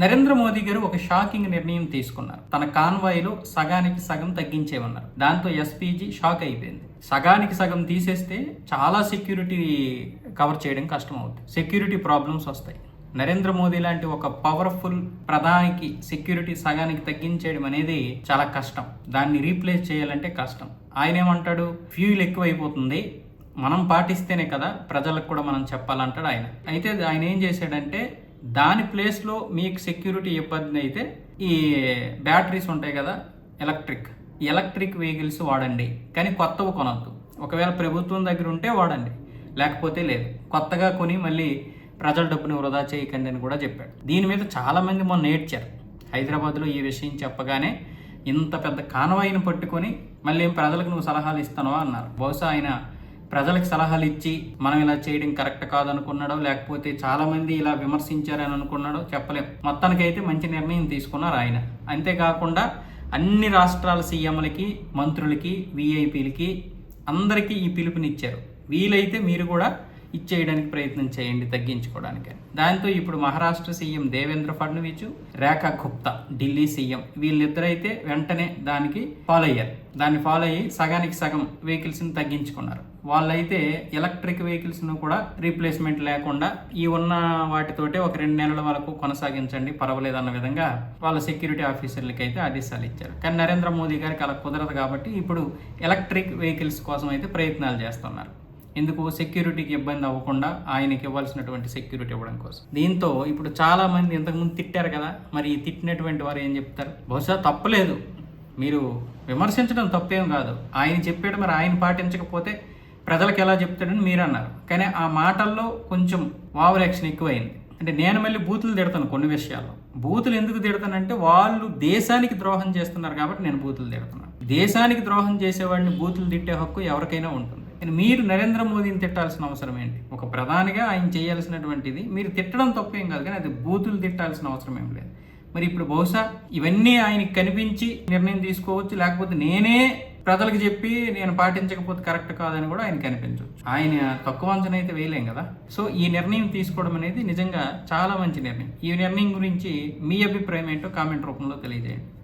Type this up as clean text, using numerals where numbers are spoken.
నరేంద్ర మోదీ గారు ఒక షాకింగ్ నిర్ణయం తీసుకున్నారు. తన కాన్వాయ్లో సగానికి సగం తగ్గించేమన్నారు. దాంతో ఎస్పీజీ షాక్ అయిపోయింది. సగానికి సగం తీసేస్తే చాలా సెక్యూరిటీ కవర్ చేయడం కష్టం అవుతుంది, సెక్యూరిటీ ప్రాబ్లమ్స్ వస్తాయి. నరేంద్ర మోదీ లాంటి ఒక పవర్ఫుల్ ప్రధానికి సెక్యూరిటీ సగానికి తగ్గించేయడం అనేది చాలా కష్టం. దాన్ని రీప్లేస్ చేయాలంటే కష్టం. ఆయన ఏమంటాడు, ఫ్యూల్ ఎక్కువైపోతుంది, మనం పాటిస్తేనే కదా ప్రజలకు కూడా మనం చెప్పాలంటాడు ఆయన. అయితే ఆయన ఏం చేశాడంటే, దాని ప్లేస్లో మీకు సెక్యూరిటీ ఇబ్బంది అయితే ఈ బ్యాటరీస్ ఉంటాయి కదా, ఎలక్ట్రిక్ వెహికల్స్ వాడండి, కానీ కొత్తవి కొనద్దు. ఒకవేళ ప్రభుత్వం దగ్గర ఉంటే వాడండి, లేకపోతే లేదు. కొత్తగా కొని మళ్ళీ ప్రజల డబ్బుని వృధా చేయకండి అని కూడా చెప్పాడు. దీని మీద చాలామంది మొన్న ఏడ్చారు. హైదరాబాద్లో ఈ విషయం చెప్పగానే ఇంత పెద్ద కాన్వాయ్ని పట్టుకొని మళ్ళీ ఏం ప్రజలకు నువ్వు సలహాలు ఇస్తానో అన్నారు. బహుశా ఆయన ప్రజలకు సలహాలు ఇచ్చి మనం ఇలా చేయడం కరెక్ట్ కాదనుకున్నాడో, లేకపోతే చాలామంది ఇలా విమర్శించారని అనుకున్నాడో చెప్పలేం. మొత్తానికైతే మంచి నిర్ణయం తీసుకున్నారు ఆయన. అంతేకాకుండా అన్ని రాష్ట్రాల సీఎంలకి, మంత్రులకి, విఐపీలకి అందరికీ ఈ పిలుపునిచ్చారు. వీలైతే మీరు కూడా ఇచ్చేయడానికి ప్రయత్నం చేయండి తగ్గించుకోవడానికి. దాంతో ఇప్పుడు మహారాష్ట్ర సీఎం దేవేంద్ర ఫడ్నవీస్, రేఖా గుప్తా ఢిల్లీ సీఎం, వీళ్ళిద్దరైతే వెంటనే దాన్ని ఫాలో అయ్యి సగానికి సగం వెహికల్స్ని తగ్గించుకున్నారు. వాళ్ళైతే ఎలక్ట్రిక్ వెహికల్స్ను కూడా రీప్లేస్మెంట్ లేకుండా ఈ ఉన్న వాటితోటే ఒక 2 నెలల వరకు కొనసాగించండి, పర్వాలేదన్న విధంగా వాళ్ళ సెక్యూరిటీ ఆఫీసర్లకి అయితే ఆదేశాలు ఇచ్చారు. కానీ నరేంద్ర మోదీ గారికి అలా కుదరదు కాబట్టి ఇప్పుడు ఎలక్ట్రిక్ వెహికల్స్ కోసం అయితే ప్రయత్నాలు చేస్తున్నారు. ఎందుకు, సెక్యూరిటీకి ఇబ్బంది అవ్వకుండా ఆయనకి ఇవ్వాల్సినటువంటి సెక్యూరిటీ ఇవ్వడం కోసం. దీంతో ఇప్పుడు చాలా మంది ఇంతకుముందు తిట్టారు కదా, మరి తిట్టినటువంటి వారు ఏం చెప్తారు, బహుశా తప్పలేదు, మీరు విమర్శించడం తప్పేం కాదు, ఆయన చెప్పాడు, మరి ఆయన పాటించకపోతే ప్రజలకు ఎలా చెప్తాడని మీరు అన్నారు. కానీ ఆ మాటల్లో కొంచెం ఓవర్ యాక్షన్ ఎక్కువైంది. అంటే నేను మళ్ళీ బూతులు తిడతాను కొన్ని విషయాల్లో. బూతులు ఎందుకు తిడతానంటే, వాళ్ళు దేశానికి ద్రోహం చేస్తున్నారు కాబట్టి నేను బూతులు తిడుతున్నాను. దేశానికి ద్రోహం చేసేవాడిని బూతులు తిట్టే హక్కు ఎవరికైనా ఉంటుంది. మీరు నరేంద్ర మోదీని తిట్టాల్సిన అవసరం ఏంటి? ఒక ప్రధానిగా ఆయన చేయాల్సినటువంటిది మీరు తిట్టడం తప్పేం కాదు, కానీ అది బూతులు తిట్టాల్సిన అవసరం ఏం లేదు. మరి ఇప్పుడు బహుశా ఇవన్నీ ఆయనకి కనిపించి నిర్ణయం తీసుకోవచ్చు, లేకపోతే నేనే ప్రజలకు చెప్పి నేను పాటించకపోతే కరెక్ట్ కాదని కూడా ఆయన కనిపించవచ్చు. ఆయన తక్కువ అంచనా అయితే వేయలేం కదా. సో ఈ నిర్ణయం తీసుకోవడం అనేది నిజంగా చాలా మంచి నిర్ణయం. ఈ నిర్ణయం గురించి మీ అభిప్రాయం ఏంటో కామెంట్ రూపంలో తెలియజేయండి.